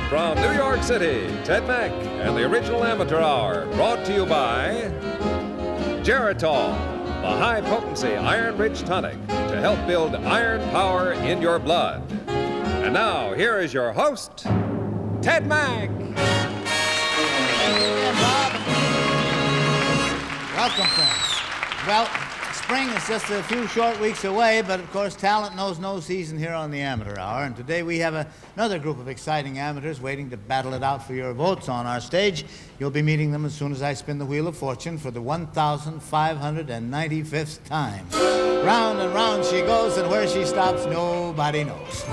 From New York City, Ted Mack and the Original Amateur Hour, brought to you by Geritol, the high-potency iron-rich tonic to help build iron power in your blood. And now, here is your host, Ted Mack. Welcome, friends. Well, spring is just a few short weeks away, but of course, talent knows no season here on the Amateur Hour. And today we have another group of exciting amateurs waiting to battle it out for your votes on our stage. You'll be meeting them as soon as I spin the Wheel of Fortune for the 1,595th time. Round and round she goes, and where she stops, nobody knows.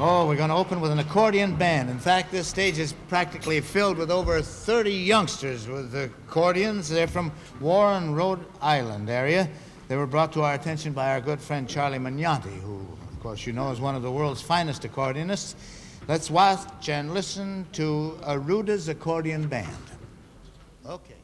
Oh, we're going to open with an accordion band. In fact, this stage is practically filled with over 30 youngsters with accordions. They're from Warren, Rhode Island area. They were brought to our attention by our good friend Charlie Magnanti, who, of course, you know is one of the world's finest accordionists. Let's watch and listen to Aruda's accordion band. Okay.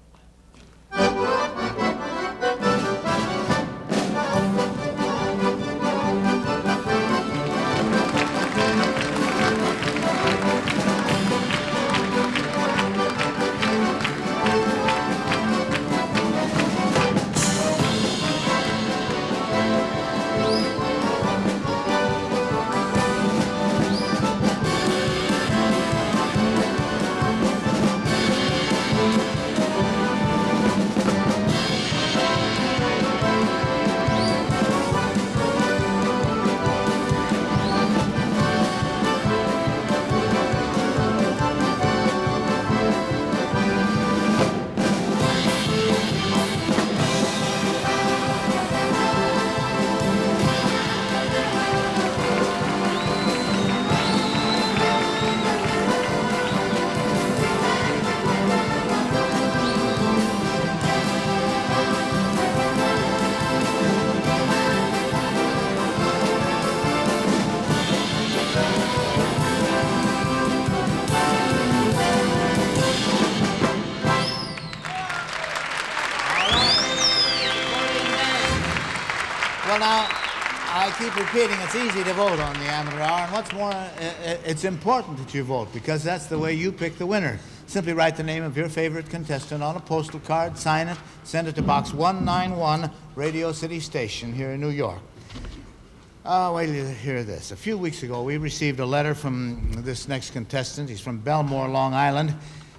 Well, now, I keep repeating, it's easy to vote on the Amateur Hour, and what's more, it's important that you vote, because that's the way you pick the winner. Simply write the name of your favorite contestant on a postal card, sign it, send it to Box 191, Radio City Station here in New York. Wait till you hear this. A few weeks ago, we received a letter from this next contestant. He's from Belmore, Long Island.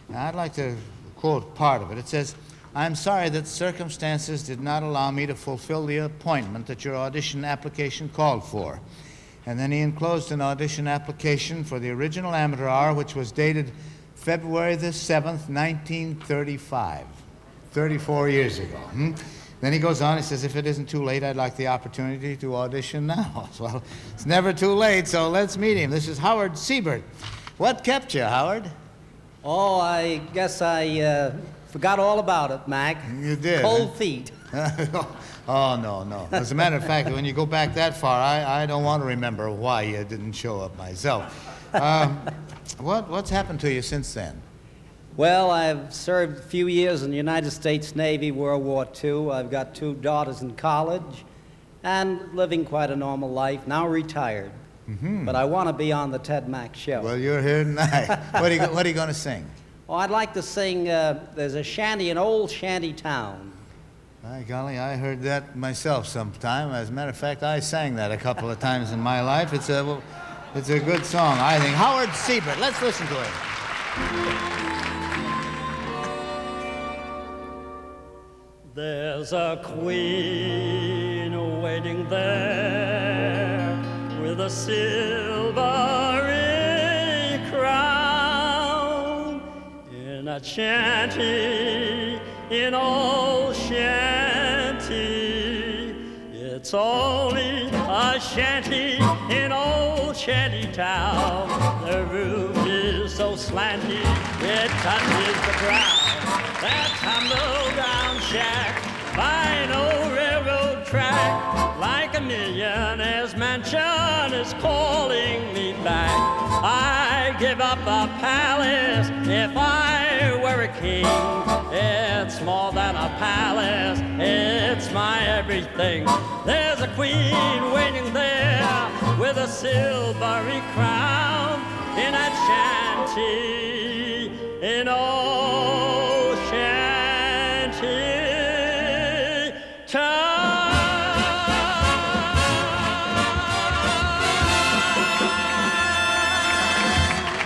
And I'd like to quote part of it. It says, "I'm sorry that circumstances did not allow me to fulfill the appointment that your audition application called for." And then he enclosed an audition application for the Original Amateur Hour, which was dated February the 7th, 1935, 34 years ago. Then he goes on, he says, "If it isn't too late, I'd like the opportunity to audition now." Well, it's never too late, so let's meet him. This is Howard Siebert. What kept you, Howard? Oh, I guess I forgot all about it, Mac. You did? Cold feet. Oh, no. As a matter of fact, when you go back that far, I don't want to remember why you didn't show up myself. What's happened to you since then? Well, I've served a few years in the United States Navy, World War II. I've got 2 daughters in college and living quite a normal life, now retired. Mm-hmm. But I want to be on the Ted Mack Show. Well, you're here tonight. What are you going to sing? Oh, I'd like to sing, there's a shanty, an old shanty town. By golly, I heard that myself sometime. As a matter of fact, I sang that a couple of times in my life. It's a good song, I think. Howard Siebert, let's listen to it. There's a queen waiting there with a silvery crown in a shanty, in old shanty. It's only a shanty in old shanty town. The roof is so slanty it touches the ground. That tumble-down shack by an old railroad track, like a millionaire's mansion, is calling me back. I give up a palace if I were a king. It's more than a palace, it's my everything. There's a queen waiting there with a silvery crown in that shanty in old shanty town.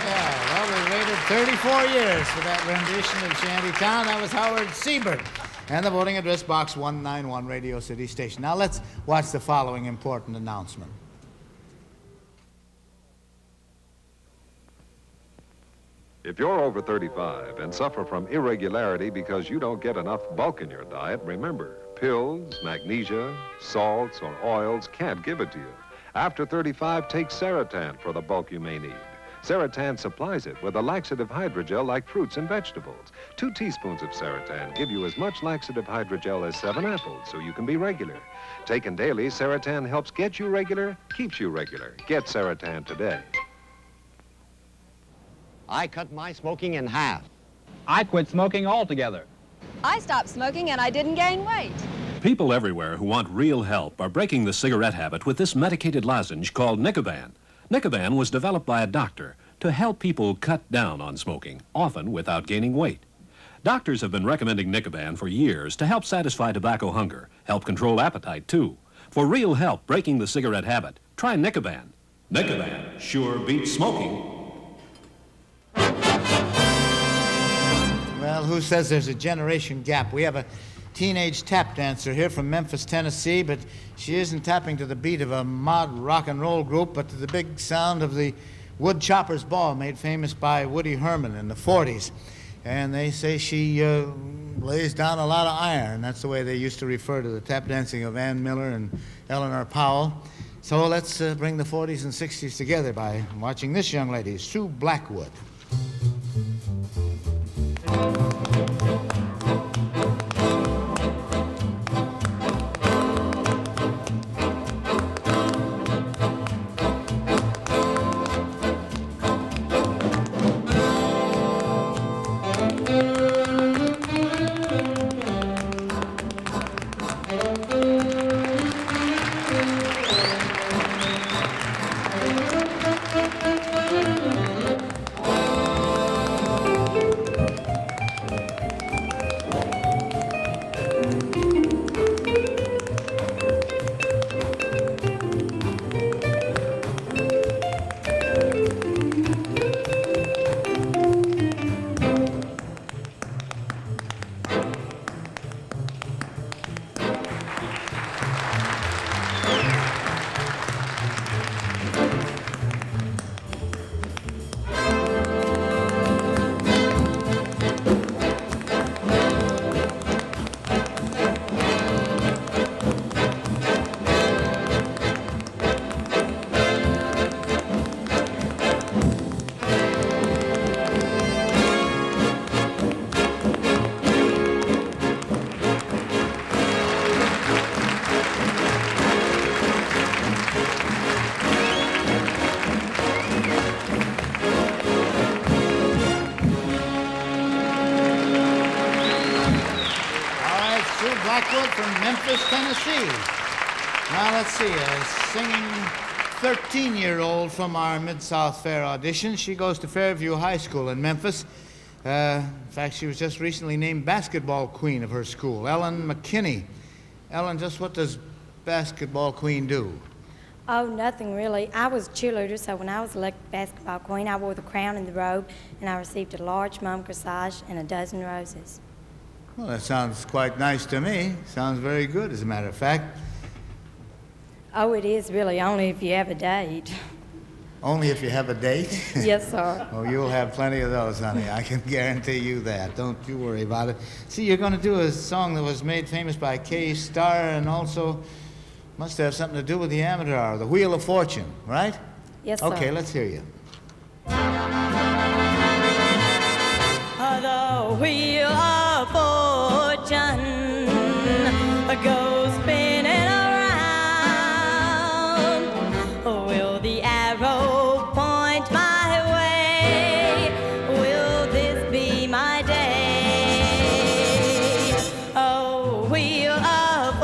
Yeah, well, we waited 34 years for that rendition of Shantytown. That was Howard Siebert. And the voting address, Box 191, Radio City Station. Now let's watch the following important announcement. If you're over 35 and suffer from irregularity because you don't get enough bulk in your diet, remember, pills, magnesia, salts, or oils can't give it to you. After 35, take Seratan for the bulk you may need. Seratan supplies it with a laxative hydrogel like fruits and vegetables. 2 teaspoons of Seratan give you as much laxative hydrogel as 7 apples, so you can be regular. Taken daily, Seratan helps get you regular, keeps you regular. Get Seratan today. I cut my smoking in half. I quit smoking altogether. I stopped smoking and I didn't gain weight. People everywhere who want real help are breaking the cigarette habit with this medicated lozenge called Nicoban. Nicoban was developed by a doctor to help people cut down on smoking, often without gaining weight. Doctors have been recommending Nicoban for years to help satisfy tobacco hunger, help control appetite, too. For real help breaking the cigarette habit, try Nicoban. Nicoban sure beats smoking. Well, who says there's a generation gap? We have a teenage tap dancer here from Memphis, Tennessee, but she isn't tapping to the beat of a mod rock and roll group, but to the big sound of the wood chopper's ball made famous by Woody Herman in the 40s. And they say she lays down a lot of iron. That's the way they used to refer to the tap dancing of Ann Miller and Eleanor Powell. So let's bring the 40s and 60s together by watching this young lady, Sue Blackwood. Blackwood from Memphis, Tennessee. Now let's see, a singing 13-year-old from our Mid-South Fair audition. She goes to Fairview High School in Memphis. In fact, she was just recently named basketball queen of her school, Ellen McKinney. Ellen, just what does basketball queen do? Oh, nothing really. I was a cheerleader, so when I was elected basketball queen, I wore the crown and the robe, and I received a large mum corsage and a dozen roses. Well, that sounds quite nice to me. Sounds very good, as a matter of fact. Oh, it is really, only if you have a date. Only if you have a date? Yes, sir. Oh, you'll have plenty of those, honey. I can guarantee you that. Don't you worry about it. See, you're going to do a song that was made famous by Kay Starr and also must have something to do with the amateur hour, the Wheel of Fortune, right? Yes, sir. Okay, let's hear you. The Wheel of Fortune goes spinning around. Will the arrow point my way? Will this be my day? Oh, Wheel of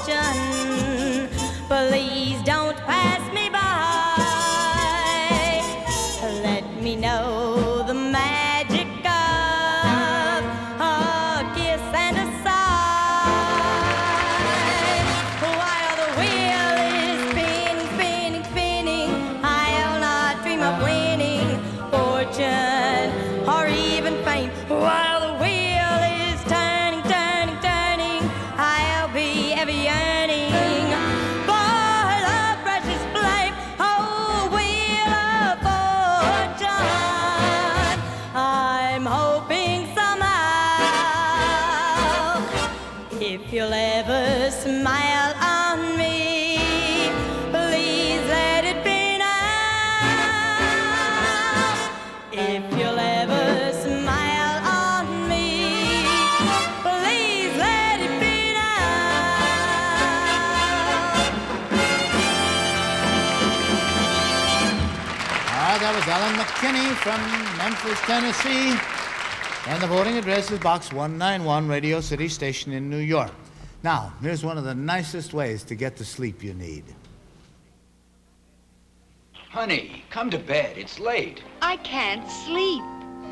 Fortune, please don't pass me by. Let me know smile on me, please let it be now. If you'll ever smile on me, please let it be now. That was Ellen McKinney from Memphis, Tennessee. And the voting address is Box 191, Radio City Station in New York. Now, here's one of the nicest ways to get the sleep you need. Honey, come to bed. It's late. I can't sleep.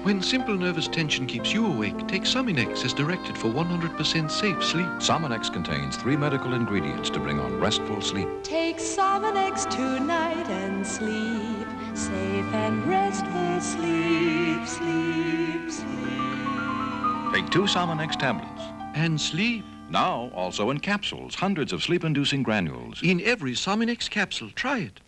When simple nervous tension keeps you awake, take Sominex as directed for 100% safe sleep. Sominex contains 3 medical ingredients to bring on restful sleep. Take Sominex tonight and sleep. Safe and restful sleep, sleep, sleep. Take 2 Sominex tablets. And sleep. Now, also in capsules, hundreds of sleep-inducing granules. In every Sominex capsule. Try it.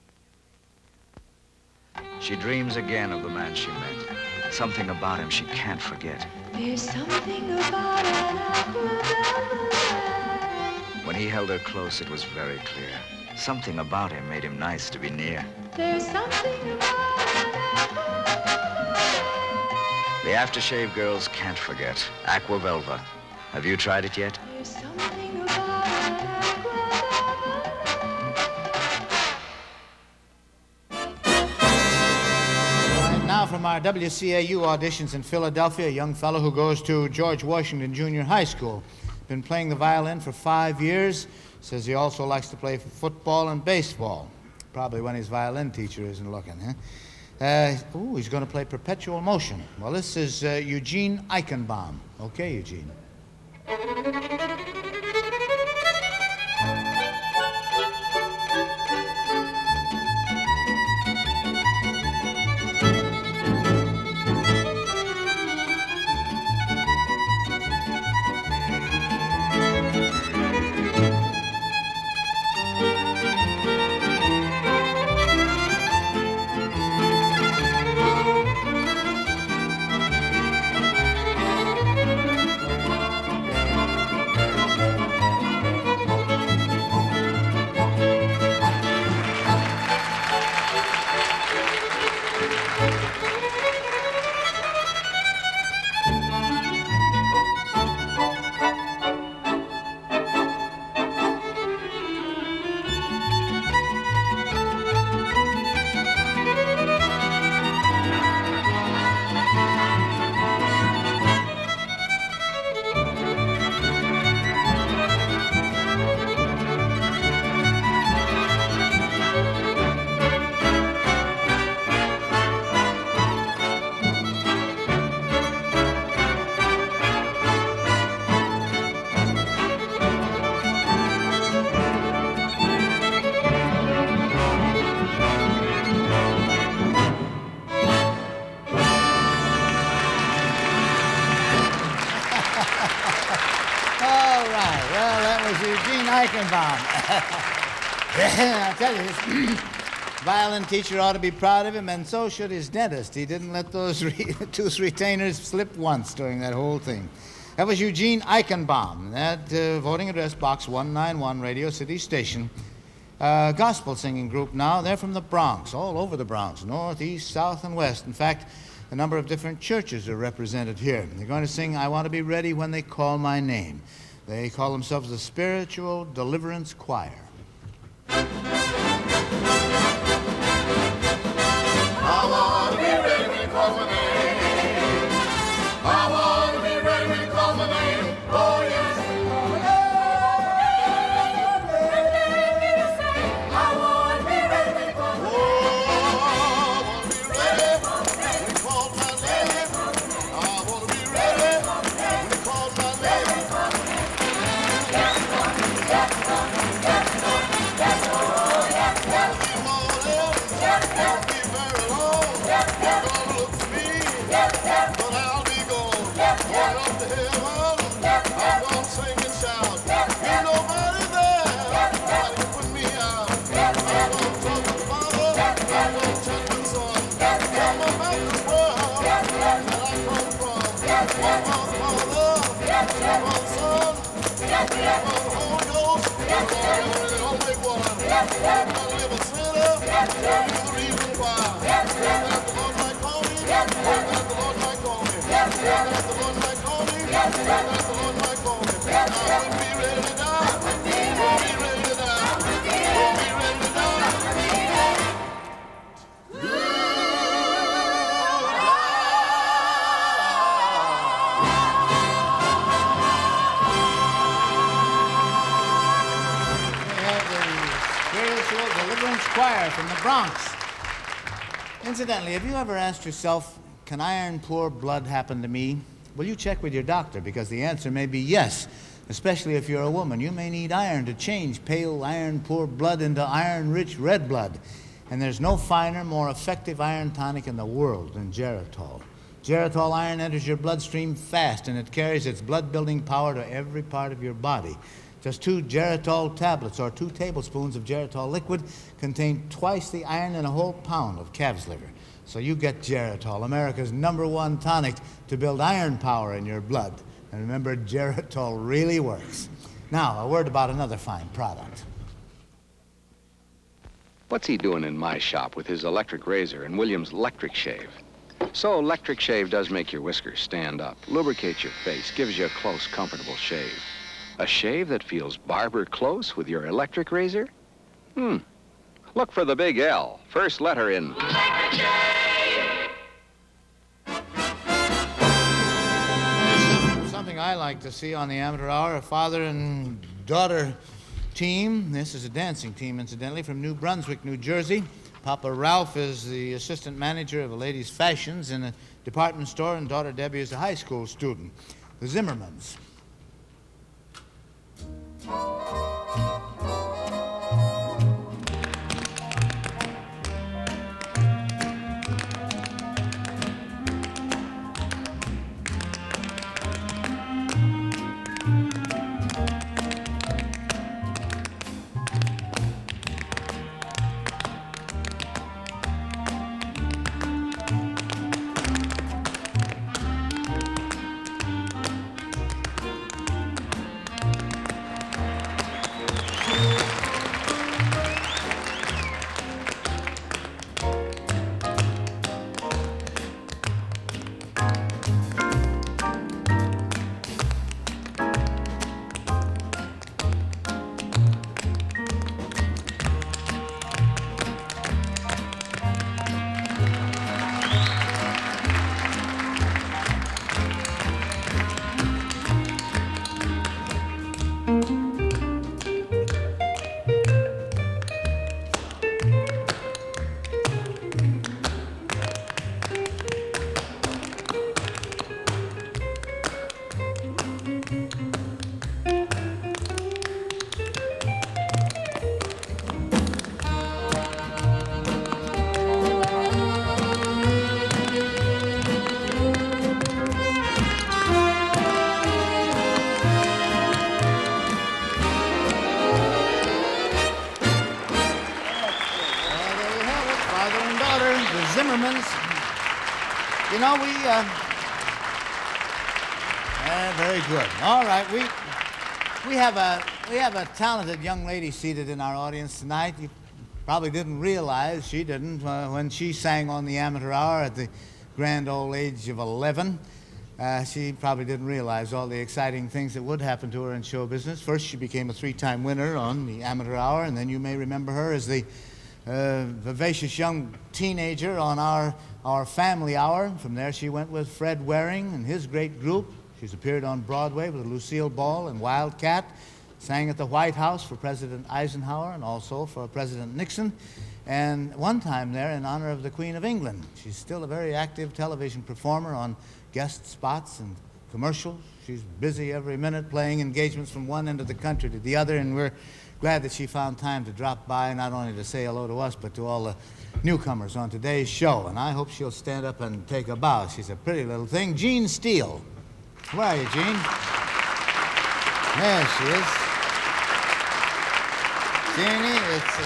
She dreams again of the man she met. Something about him she can't forget. There's something about an aqua velvet. When he held her close, it was very clear. Something about him made him nice to be near. There's something about an aqua velvet. The aftershave girls can't forget. Aqua Velva. Have you tried it yet? There's something about an aqua velvet. Now from our WCAU auditions in Philadelphia, a young fellow who goes to George Washington Junior High School. Been playing the violin for 5 years. Says he also likes to play football and baseball. Probably when his violin teacher isn't looking, huh? He's going to play Perpetual Motion. Well, this is Eugene Eichenbaum. Okay, Eugene. I tell you, his violin teacher ought to be proud of him, and so should his dentist. He didn't let those tooth retainers slip once during that whole thing. That was Eugene Eichenbaum. That voting address, Box 191, Radio City Station. Gospel singing group now. They're from the Bronx, all over the Bronx, north, east, south, and west. In fact, a number of different churches are represented here. They're going to sing I Want to Be Ready When They Call My Name. They call themselves the Spiritual Deliverance Choir. I want to be ready when you call my name. I want to be ready when you call my name. Oh, yes. I want to be ready when you call my name. I want to be ready when you call my name. Yes, Lord. Yes, Lord. Yes, Lord. Yes, Lord. Yes, Lord. Yes, Lord. Be very long. You're gonna look for me, but I'll be gone. Going up to heaven, I'm gonna sing and shout. Ain't nobody there, nobody can put me out. I'm gonna talk to the Father, I'm gonna touch the Son. Tell them about this world that I come from. Come on, Father, come on, Son, come on, Holy Ghost. Don't make one. Don't live a sinner. You're the reason why. That the Lord might call me. That the Lord might call me. That the Lord might call me. That the Lord might call me. I wouldn't be ready to die. Wouldn't be ready to die. Wouldn't be ready to die. Deliverance Choir from the Bronx. Incidentally, have you ever asked yourself, can iron poor blood happen to me? Well, you check with your doctor, because the answer may be yes, especially if you're a woman. You may need iron to change pale iron poor blood into iron-rich red blood. And there's no finer, more effective iron tonic in the world than Geritol. Geritol iron enters your bloodstream fast, and it carries its blood-building power to every part of your body. Just 2 Geritol tablets or 2 tablespoons of Geritol liquid contain twice the iron in a whole pound of calf's liver. So you get Geritol, America's #1 tonic to build iron power in your blood. And remember, Geritol really works. Now, a word about another fine product. What's he doing in my shop with his electric razor and William's electric shave? So electric shave does make your whiskers stand up, lubricates your face, gives you a close, comfortable shave. A shave that feels barber close with your electric razor? Look for the big L, first letter in electric shave. Something I like to see on the Amateur Hour, a father and daughter team. This is a dancing team, incidentally, from New Brunswick, New Jersey. Papa Ralph is the assistant manager of a ladies' fashions in a department store, and daughter Debbie is a high school student. The Zimmermans. Zimmermans. You know, very good. All right, we have a talented young lady seated in our audience tonight. You probably didn't realize, she didn't, when she sang on the Amateur Hour at the grand old age of 11. She probably didn't realize all the exciting things that would happen to her in show business. First, she became a 3-time winner on the Amateur Hour, and then you may remember her as the vivacious young teenager on our Family Hour. From there, she went with Fred Waring and his great group. She's appeared on Broadway with Lucille Ball and Wildcat, sang at the White House for President Eisenhower and also for President Nixon, and one time there in honor of the Queen of England. She's still a very active television performer on guest spots and commercials. She's busy every minute playing engagements from one end of the country to the other, and we're glad that she found time to drop by, not only to say hello to us, but to all the newcomers on today's show. And I hope she'll stand up and take a bow. She's a pretty little thing. Jean Steele. Where are you, Jean? There she is. Jeannie, it's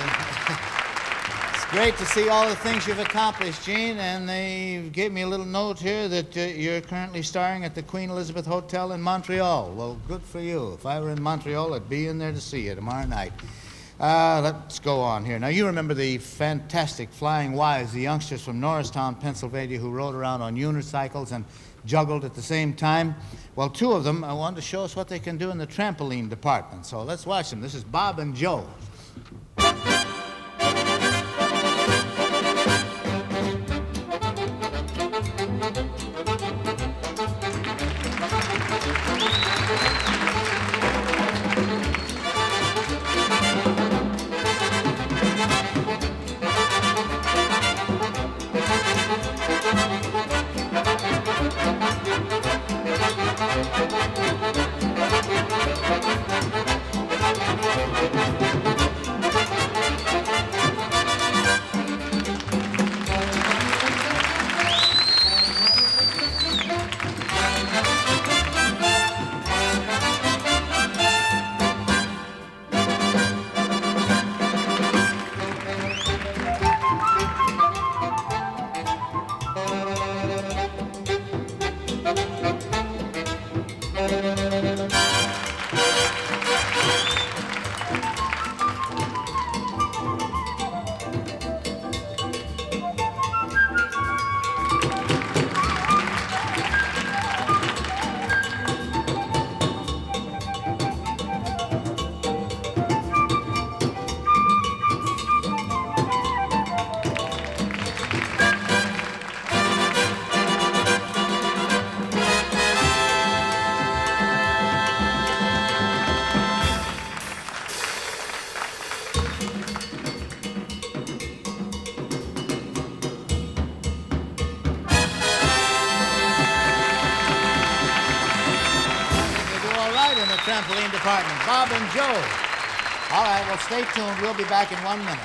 Great to see all the things you've accomplished, Gene, and they gave me a little note here that you're currently starring at the Queen Elizabeth Hotel in Montreal. Well, good for you. If I were in Montreal, I'd be in there to see you tomorrow night. Let's go on here. Now, you remember the fantastic Flying Wives, the youngsters from Norristown, Pennsylvania, who rode around on unicycles and juggled at the same time? Well, two of them wanted to show us what they can do in the trampoline department. So let's watch them. This is Bob and Joe. Trampoline department, Bob and Joe. All right, well, stay tuned. We'll be back in 1 minute.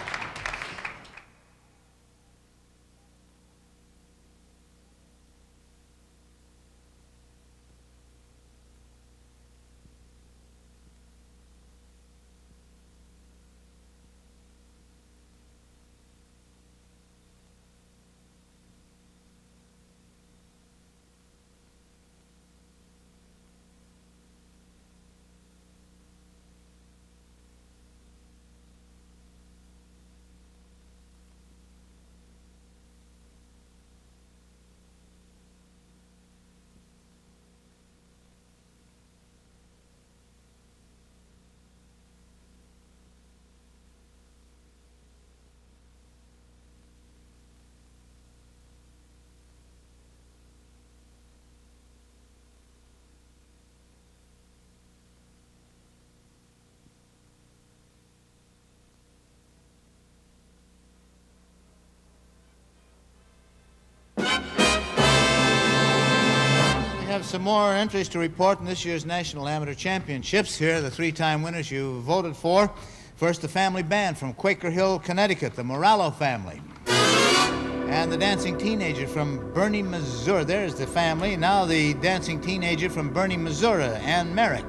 Have some more entries to report in this year's National Amateur Championships. Here are the three-time winners you voted for. First, the family band from Quaker Hill, Connecticut, the Morallo family. And the dancing teenager from Bernie, Missouri. There's the family. Now the dancing teenager from Bernie, Missouri, Ann Merrick.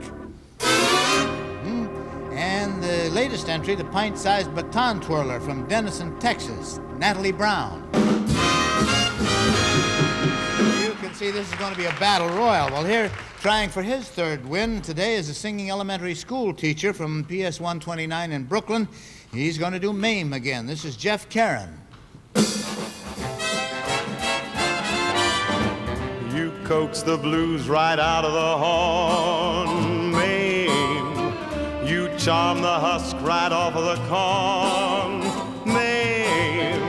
And the latest entry, the pint-sized baton twirler from Denison, Texas, Natalie Brown. See, this is going to be a battle royal. Well, here, trying for his third win today is a singing elementary school teacher from PS 129 in Brooklyn. He's going to do Mame again. This is Jeff Carron. You coax the blues right out of the horn, Mame. You charm the husk right off of the corn, Mame.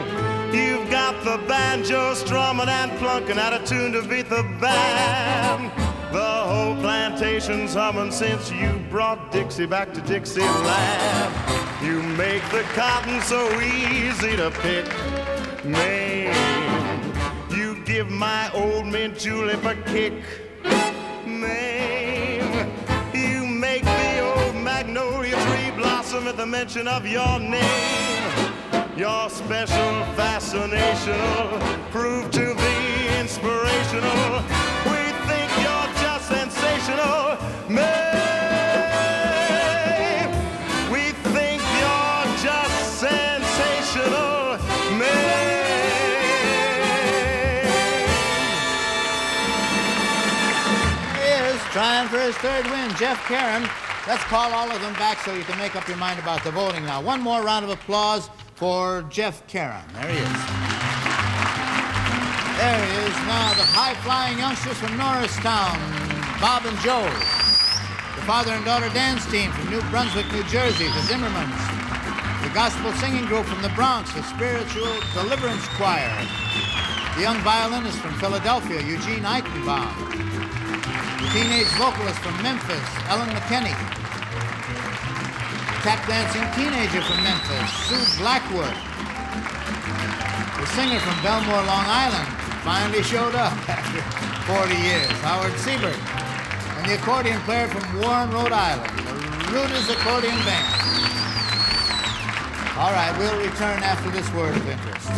You've got the banjo strumming and plunking out a tune to beat the band. The whole plantation's humming since you brought Dixie back to Dixieland. You make the cotton so easy to pick, Mame. You give my old mint julep a kick, Mame. You make the old magnolia tree blossom at the mention of your name. Your special fascination proved to be inspirational. We think you're just sensational, Mame. We think you're just sensational, Trying for his third win, Jeff Carron. Let's call all of them back so you can make up your mind about the voting now. One more round of applause for Jeff Carron. There he is. There he is. Now the high-flying youngsters from Norristown, Bob and Joe. The father and daughter dance team from New Brunswick, New Jersey, the Zimmermans. The gospel singing group from the Bronx, the Spiritual Deliverance Choir. The young violinist from Philadelphia, Eugene Eichenbaum. The teenage vocalist from Memphis, Ellen McKinney. The tap dancing teenager from Memphis, Sue Blackwood. The singer from Belmore, Long Island, finally showed up after 40 years, Howard Siebert. And the accordion player from Warren, Rhode Island, the Ruda's Accordion Band. All right, we'll return after this word of interest.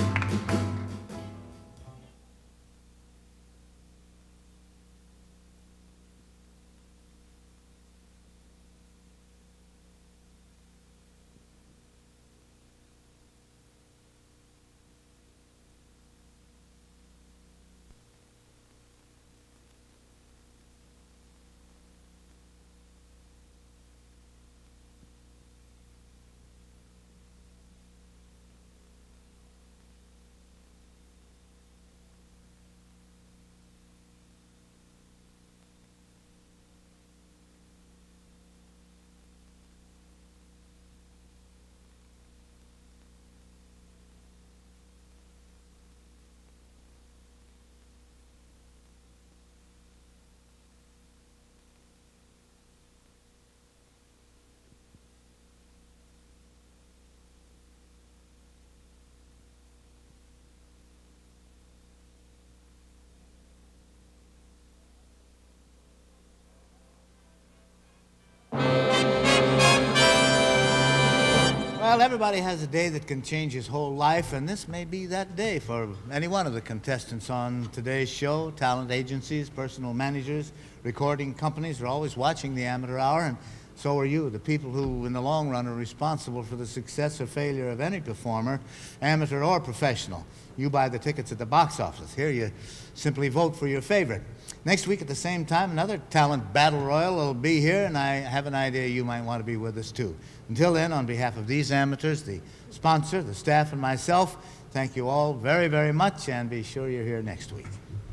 Well, everybody has a day that can change his whole life, and this may be that day for any one of the contestants on today's show. Talent agencies, personal managers, recording companies are always watching the Amateur Hour, and so are you, the people who, in the long run, are responsible for the success or failure of any performer, amateur or professional. You buy the tickets at the box office. Here you simply vote for your favorite. Next week at the same time, another talent battle royal will be here, and I have an idea you might want to be with us too. Until then, on behalf of these amateurs, the sponsor, the staff, and myself, thank you all very, very much, and be sure you're here next week.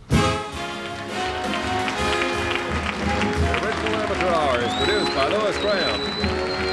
The Original Amateur Hour is produced by Louis Graham.